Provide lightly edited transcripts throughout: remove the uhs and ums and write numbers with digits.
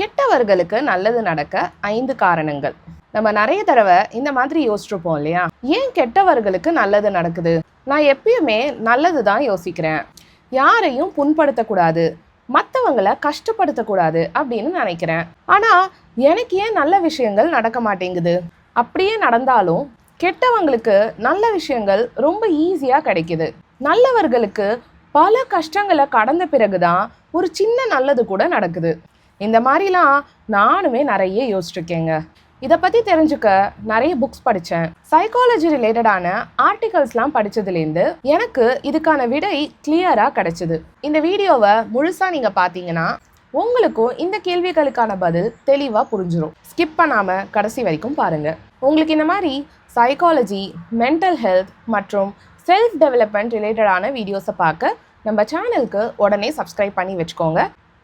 கெட்டவர்களுக்கு நல்லது நடக்க 5 காரணங்கள். நம்ம நிறைய தடவை இந்த மாதிரி யோசிச்சிருப்போம் இல்லையா? ஏன் கெட்டவர்களுக்கு நல்லது நடக்குது? நான் எப்பயுமே நல்லது தான் யோசிக்கிறேன், யாரையும் புண்படுத்தக்கூடாது, மற்றவங்களை கஷ்டப்படுத்தக்கூடாது அப்படின்னு நினைக்கிறேன். ஆனால் எனக்கு ஏன் நல்ல விஷயங்கள் நடக்க மாட்டேங்குது? அப்படியே நடந்தாலும் கெட்டவங்களுக்கு நல்ல விஷயங்கள் ரொம்ப ஈஸியாக கிடைக்குது. நல்லவர்களுக்கு பல கஷ்டங்களை கடந்த பிறகுதான் ஒரு சின்ன நல்லது கூட நடக்குது. இந்த மாதிரிலாம் நானுமே நிறைய யோசிச்சிருக்கேங்க. இதை பற்றி தெரிஞ்சுக்க நிறைய புக்ஸ் படித்தேன். சைக்காலஜி ரிலேட்டடான ஆர்டிகல்ஸ்லாம் படித்ததுலேருந்து எனக்கு இதுக்கான விடை கிளியராக கிடைச்சிது. இந்த வீடியோவை முழுசாக நீங்கள் பார்த்தீங்கன்னா உங்களுக்கும் இந்த கேள்விகளுக்கான பதில் தெளிவாக புரிஞ்சிடும். ஸ்கிப் பண்ணாமல் கடைசி வரைக்கும் பாருங்கள். உங்களுக்கு இந்த மாதிரி சைக்காலஜி, மென்டல் ஹெல்த் மற்றும் செல்ஃப் டெவலப்மெண்ட் ரிலேட்டடான வீடியோஸை பார்க்க நம்ம சேனலுக்கு உடனே சப்ஸ்கிரைப் பண்ணி வச்சுக்கோங்க.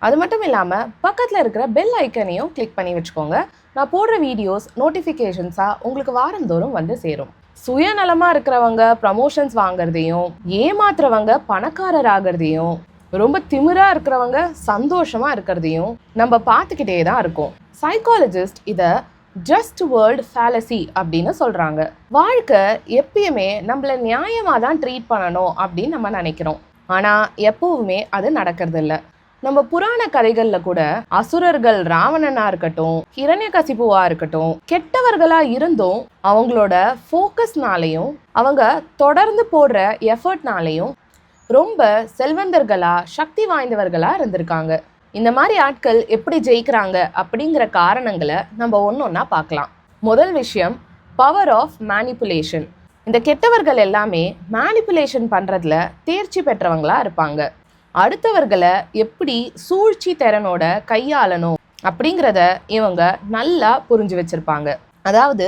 அது மட்டும் இல்லாமல் பக்கத்தில் இருக்கிற பெல் ஐக்கனையும் கிளிக் பண்ணி வச்சுக்கோங்க. நான் போடுற வீடியோஸ் நோட்டிஃபிகேஷன்ஸாக உங்களுக்கு வாரந்தோறும் வந்து சேரும். சுயநலமாக இருக்கிறவங்க ப்ரமோஷன்ஸ் வாங்குறதையும், ஏமாத்துறவங்க பணக்காரர் ஆகிறதையும், ரொம்ப திமிராக இருக்கிறவங்க சந்தோஷமாக இருக்கிறதையும் நம்ம பார்த்துக்கிட்டே தான் இருக்கோம். சைக்காலஜிஸ்ட் இதை ஜஸ்ட் வேர்ல்ட் ஃபேலசி அப்படின்னு சொல்கிறாங்க. வாழ்க்கை எப்பயுமே நம்மளை நியாயமாக தான் ட்ரீட் பண்ணணும் அப்படின்னு நம்ம நினைக்கிறோம். ஆனால் எப்பவுமே அது நடக்கிறது இல்லை. நம்ம புராண கதைகளில் கூட அசுரர்கள் ராவணனா இருக்கட்டும், ஹிரண்யகசிபுவா இருக்கட்டும், கெட்டவர்களா இருந்தும் அவங்களோட ஃபோக்கஸ்னாலையும் அவங்க தொடர்ந்து போடுற எஃபர்ட்னாலையும் ரொம்ப செல்வந்தர்களா, சக்தி வாய்ந்தவர்களா இருந்திருக்காங்க. இந்த மாதிரி ஆட்கள் எப்படி ஜெயிக்கிறாங்க அப்படிங்கிற காரணங்களை நம்ம ஒன்னொன்னா பார்க்கலாம். முதல் விஷயம், பவர் ஆஃப் மேனிப்புலேஷன். இந்த கெட்டவர்கள் எல்லாமே மேனிப்புலேஷன் பண்றதுல தேர்ச்சி பெற்றவங்களா இருப்பாங்க. அடுத்தவர்களை எப்படி சூழ்ச்சி திறனோட கையாளணும் அப்படிங்கிறத இவங்க நல்லா புரிஞ்சு வச்சிருப்பாங்க. அதாவது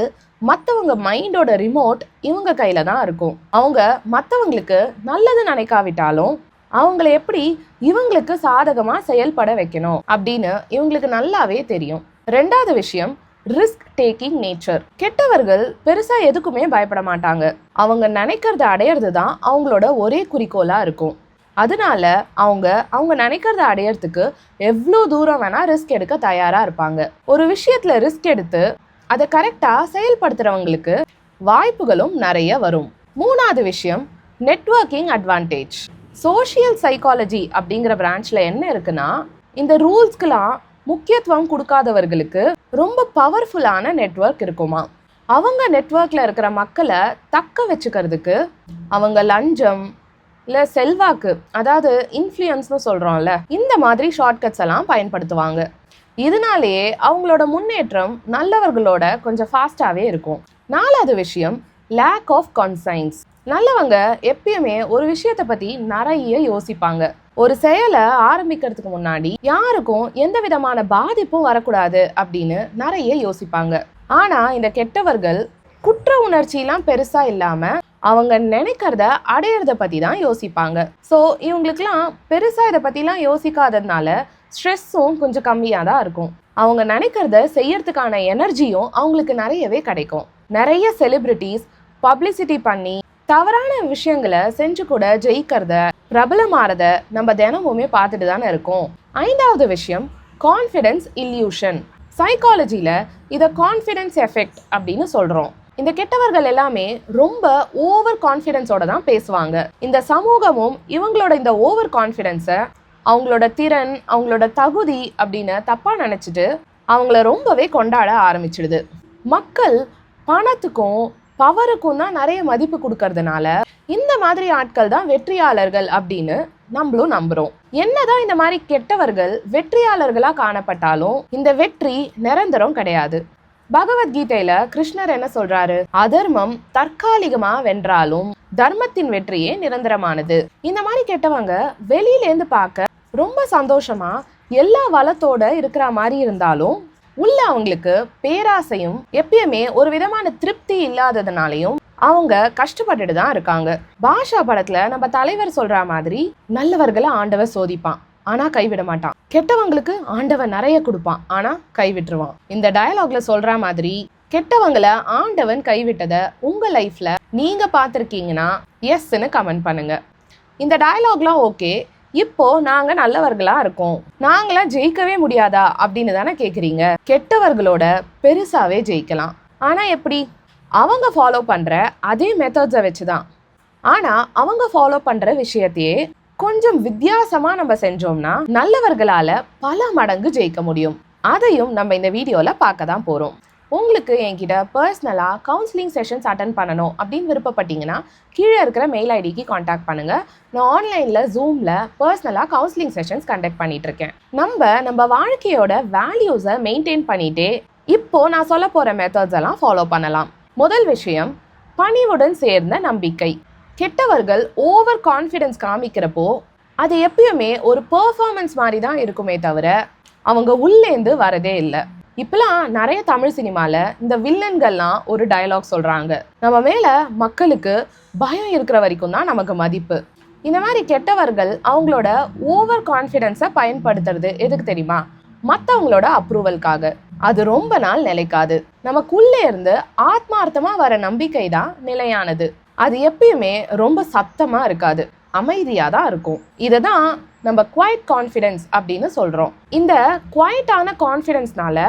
மற்றவங்க மைண்டோட ரிமோட் இவங்க கையில தான் இருக்கும். அவங்க மற்றவங்களுக்கு நல்லது நினைக்காவிட்டாலும் அவங்கள எப்படி இவங்களுக்கு சாதகமா செயல்பட வைக்கணும் அப்படின்னு இவங்களுக்கு நல்லாவே தெரியும். ரெண்டாவது விஷயம், ரிஸ்க் டேக்கிங் நேச்சர். கெட்டவர்கள் பெருசா எதுக்குமே பயப்பட மாட்டாங்க. அவங்க நினைக்கிறத அடையிறது தான் அவங்களோட ஒரே குறிக்கோளா இருக்கும். அதனால அவங்க நினைக்கிறத அடையறதுக்கு எவ்வளோ தூரம் வேணா ரிஸ்க் எடுக்க தயாரா இருப்பாங்க. ஒரு விஷயத்துல ரிஸ்க் எடுத்து அதை கரெக்டா செயல்படுத்துறவங்களுக்கு வாய்ப்புகளும் நிறைய வரும். மூணாவது விஷயம், நெட்வொர்க்கிங் அட்வான்டேஜ். சோஷியல் சைக்காலஜி அப்படிங்கிற பிரான்ச்ல என்ன இருக்குன்னா, இந்த ரூல்ஸ்க்கெல்லாம் முக்கியத்துவம் கொடுக்காதவர்களுக்கு ரொம்ப பவர்ஃபுல்லான நெட்வொர்க் இருக்குமா. அவங்க நெட்வொர்க்ல இருக்கிற மக்களை தக்க வச்சுக்கிறதுக்கு அவங்க லஞ்சம் இல்லை செல்வாக்கு, அதாவது இன்ஃப்ளூயன்ஸ்னு சொல்கிறோம்ல, இந்த மாதிரி ஷார்ட்கட்ஸ் எல்லாம் பயன்படுத்துவாங்க. இதனாலேயே அவங்களோட முன்னேற்றம் நல்லவர்களோட கொஞ்சம் ஃபாஸ்டாகவே இருக்கும். நாலாவது விஷயம், லேக் ஆஃப் கான்சைன்ஸ். நல்லவங்க எப்பயுமே ஒரு விஷயத்தை பற்றி நிறைய யோசிப்பாங்க. ஒரு செயலை ஆரம்பிக்கிறதுக்கு முன்னாடி யாருக்கும் எந்த விதமான பாதிப்பும் வரக்கூடாது அப்படின்னு நிறைய யோசிப்பாங்க. ஆனால் இந்த கெட்டவர்கள் குற்ற உணர்ச்சியெல்லாம் பெருசாக இல்லாமல் அவங்க நினைக்கிறத அடையிறத பற்றி தான் யோசிப்பாங்க. ஸோ இவங்களுக்குலாம் பெருசாக இதை பற்றிலாம் யோசிக்காததுனால ஸ்ட்ரெஸ்ஸும் கொஞ்சம் கம்மியாக தான் இருக்கும். அவங்க நினைக்கிறத செய்யறதுக்கான எனர்ஜியும் அவங்களுக்கு நிறையவே கிடைக்கும். நிறைய செலிப்ரிட்டிஸ் பப்ளிசிட்டி பண்ணி தவறான விஷயங்களை செஞ்சு கூட ஜெயிக்கிறத, பிரபலமாறத நம்ம தினமுமே பார்த்துட்டு தானே இருக்கோம். ஐந்தாவது விஷயம், கான்ஃபிடென்ஸ் இல்யூஷன். சைக்காலஜியில் இதை கான்ஃபிடென்ஸ் எஃபெக்ட் அப்படின்னு சொல்கிறோம். இந்த கெட்டவர்கள் எல்லாமே ரொம்ப ஓவர் கான்ஃபிடென்ஸோட தான் பேசுவாங்க. இந்த சமூகமும் இவங்களோட இந்த ஓவர் கான்ஃபிடென்ஸை அவங்களோட திறன், அவங்களோட தகுதி அப்படின்னு தப்பா நினைச்சிட்டு அவங்கள ரொம்பவே கொண்டாட ஆரம்பிச்சிடுது. மக்கள் பணத்துக்கும் பவருக்கும் தான் நிறைய மதிப்பு கொடுக்கறதுனால இந்த மாதிரி ஆட்கள் தான் வெற்றியாளர்கள் அப்படின்னு நம்மளும் நம்புறோம். என்னதான் இந்த மாதிரி கெட்டவர்கள் வெற்றியாளர்களா காணப்பட்டாலும் இந்த வெற்றி நிரந்தரம் கிடையாது. பகவத்கீதையில கிருஷ்ணர் என்ன சொல்றாரு? அதர்மம் தற்காலிகமா வென்றாலும் தர்மத்தின் வெற்றியே நிரந்தரமானது. இந்த மாதிரி கெட்டவங்க வெளியிலேருந்து பார்க்க ரொம்ப சந்தோஷமா எல்லா வளத்தோட இருக்கிற மாதிரி இருந்தாலும் உள்ள அவங்களுக்கு பேராசையும் எப்பயுமே ஒரு விதமான திருப்தி இல்லாததுனாலையும் அவங்க கஷ்டப்பட்டுட்டு தான் இருக்காங்க. பாஷா படத்துல நம்ம தலைவர் சொல்ற மாதிரி நல்லவர்களை ஆண்டவர் சோதிப்பான், ஆனா கைவிட மாட்டான். கெட்டவங்களுக்கு ஆண்டவன் நிறைய கொடுப்பான், ஆனா கைவிட்டுருவான். இந்த டயலாக்ல சொல்ற மாதிரி கெட்டவங்களை ஆண்டவன் கைவிட்டதை உங்க லைஃப்ல நீங்க பார்த்துருக்கீங்கன்னா எஸ்ன்னு கமெண்ட் பண்ணுங்க. இந்த டயலாக்லாம் ஓகே, இப்போ நாங்க நல்லவர்களா இருக்கோம், நாங்களா ஜெயிக்கவே முடியாதா அப்படின்னு தானே கேக்குறீங்க. கெட்டவர்களோட பெருசாவே ஜெயிக்கலாம். ஆனா எப்படி? அவங்க ஃபாலோ பண்ற அதே மெத்தட்ஸை வச்சுதான். ஆனா அவங்க ஃபாலோ பண்ற விஷயத்தையே கொஞ்சம் வித்தியாசமா நம்ம செஞ்சோம்னா நல்லவர்களால பல மடங்கு ஜெயிக்க முடியும். அதையும் நம்ம இந்த வீடியோல பார்க்க தான் போறோம். உங்களுக்கு என்கிட்ட பர்சனலாக கவுன்சிலிங் செஷன்ஸ் அட்டன் பண்ணணும் அப்படின்னு விருப்பப்பட்டீங்கன்னா கீழே இருக்கிற மெயில் ஐடிக்கு காண்டாக்ட் பண்ணுங்கள். நான் ஆன்லைனில் ஜூமில் பர்சனலாக கவுன்சிலிங் செஷன்ஸ் கண்டக்ட் பண்ணிகிட்ருக்கேன். நம்ம வாழ்க்கையோட வேல்யூஸை மெயின்டைன் பண்ணிகிட்டே இப்போது நான் சொல்ல போகிற மெத்தட்ஸ் எல்லாம் ஃபாலோ பண்ணலாம். முதல் விஷயம், பணிவுடன் சேர்ந்த நம்பிக்கை. கெட்டவர்கள் ஓவர் கான்ஃபிடென்ஸ் காமிக்கிறப்போ அது எப்பயுமே ஒரு பெர்ஃபார்மன்ஸ் மாதிரி தான் இருக்குமே தவிர அவங்க உள்ளேந்து வரதே இல்லை. இப்பெல்லாம் நிறைய தமிழ் சினிமால இந்த வில்லன்கள்லாம் ஒரு டயலாக் சொல்றாங்க, நம்ம மேல மக்களுக்கு பயம் இருக்கிற வரைக்கும் தான் நமக்கு மதிப்பு. இந்த மாதிரி கெட்டவர்கள் அவங்களோட ஓவர் கான்ஃபிடென்ஸை பயன்படுத்துறது எதுக்கு தெரியுமா? மற்றவங்களோட அப்ரூவல்காக. அது ரொம்ப நாள் நிலைக்காது. நமக்குள்ளே இருந்து ஆத்மார்த்தமா வர நம்பிக்கை தான் நிலையானது. அது எப்பயுமே ரொம்ப சத்தமா இருக்காது, அமைதியா தான் இருக்கும். இதை தான் நம்ம குவைட் கான்ஃபிடென்ஸ் அப்படின்னு சொல்றோம். இந்த குவைட்டான கான்ஃபிடென்ஸ்னால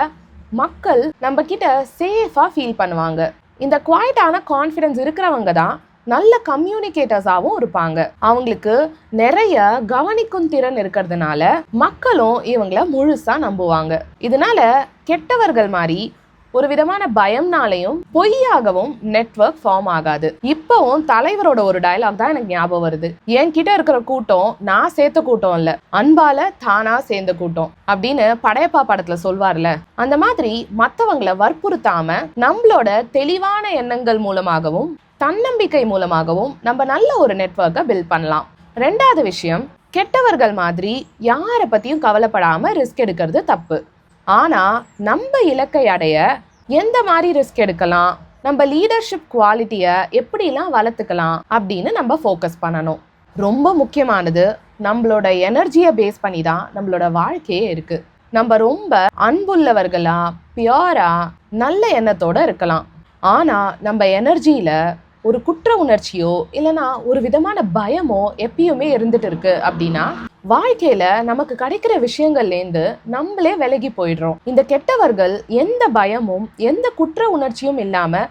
மக்கள் நம்ம கிட்ட சேஃபா ஃபீல் பண்ணுவாங்க. இந்த குவைட்டான கான்ஃபிடென்ஸ் இருக்கிறவங்க தான் நல்ல கம்யூனிகேட்டர்ஸாகவும் இருப்பாங்க. அவங்களுக்கு நிறைய கவனிக்கும் திறன் இருக்கிறதுனால மக்களும் இவங்கள முழுசா நம்புவாங்க. இதனால கெட்டவர்கள் மாதிரி ஒரு விதமான பயம்னாலையும் பொய்யாகவும் நெட்வொர்க் ஃபார்ம் ஆகாது. இப்பவும் தலைவரோட ஒரு டயலாக் தான் எனக்கு ஞாபகம் வருது. என்கிட்ட இருக்கிற கூட்டம் நான் சேர்த்த கூட்டம் இல்ல, அன்பால தானா சேர்ந்த கூட்டம் அப்படின்னு படையப்பா படத்துல சொல்வார்ல. அந்த மாதிரி மற்றவங்களை வற்புறுத்தாம நம்மளோட தெளிவான எண்ணங்கள் மூலமாகவும் தன்னம்பிக்கை மூலமாகவும் நம்ம நல்ல ஒரு நெட்வொர்க்கை பில்ட் பண்ணலாம். ரெண்டாவது விஷயம், கெட்டவர்கள் மாதிரி யாரை பத்தியும் கவலைப்படாம ரிஸ்க் எடுக்கிறது தப்பு. ஆனா நம்ம இலக்கை அடைய எந்த மாதிரி ரிஸ்க் எடுக்கலாம், நம்ம லீடர்ஷிப் குவாலிட்டியை எப்படிலாம் வளர்த்துக்கலாம் அப்படின்னு நம்ம ஃபோக்கஸ் பண்ணணும். ரொம்ப முக்கியமானது, நம்மளோட எனர்ஜியை பேஸ் பண்ணி தான் நம்மளோட வாழ்க்கையே இருக்கு. நம்ம ரொம்ப அன்புள்ளவர்களா பியூரா நல்ல எண்ணத்தோட இருக்கலாம். ஆனா நம்ம எனர்ஜியில ஒரு குற்ற உணர்ச்சியோ இல்லைன்னா ஒரு விதமான பயமோ எப்பயுமே இருந்துட்டு இருக்கு அப்படின்னா வாழ்க்கையில நமக்கு கிடைக்கிற விஷயங்கள்லேருந்து நம்மளே விலகி போயிடுறோம். இந்த கெட்டவர்கள் எந்த பயமும் எந்த குற்ற உணர்ச்சியும் இல்லாம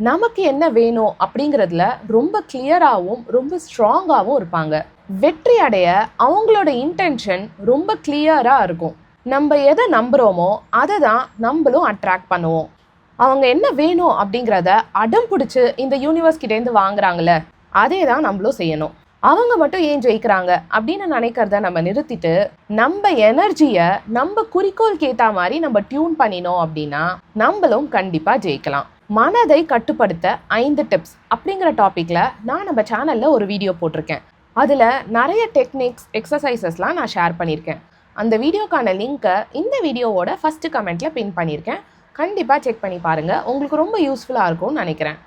நமக்கு என்ன வேணும் அப்படிங்கிறதுல ரொம்ப கிளியராகவும் ரொம்ப ஸ்ட்ராங்காகவும் இருப்பாங்க. வெற்றி அடைய அவங்களோட இன்டென்ஷன் ரொம்ப கிளியரா இருக்கும். நம்ம எதை நம்புறோமோ அதை தான் நம்மளும் அட்ராக்ட் பண்ணுவோம். அவங்க என்ன வேணும் அப்படிங்கிறத அடம் பிடிச்சி இந்த யூனிவர்ஸ் கிட்டேருந்து வாங்குறாங்கல்ல, அதே தான் நம்மளும் செய்யணும். அவங்க மட்டும் ஏன் ஜெயிக்கிறாங்க அப்படின்னு நினைக்கிறத நம்ம நிறுத்திட்டு நம்ம எனர்ஜியை நம்ம குறிக்கோளுக்கு ஏற்ற மாதிரி நம்ம டியூன் பண்ணினோம் அப்படின்னா நம்மளும் கண்டிப்பா ஜெயிக்கலாம். மனதை கட்டுப்படுத்த 5 டிப்ஸ் அப்படிங்கிற டாபிக்ல நான் நம்ம சேனல்ல ஒரு வீடியோ போட்டிருக்கேன். அதுல நிறைய டெக்னிக்ஸ் எக்ஸசைசஸ்லாம் நான் ஷேர் பண்ணியிருக்கேன். அந்த வீடியோக்கான லிங்கை இந்த வீடியோவோட ஃபர்ஸ்ட் கமெண்ட்ல பின் பண்ணியிருக்கேன். கண்டிப்பாக செக் பண்ணி பாருங்கள், உங்களுக்கு ரொம்ப யூஸ்ஃபுல்லாக இருக்கும்னு நினைக்கிறேன்.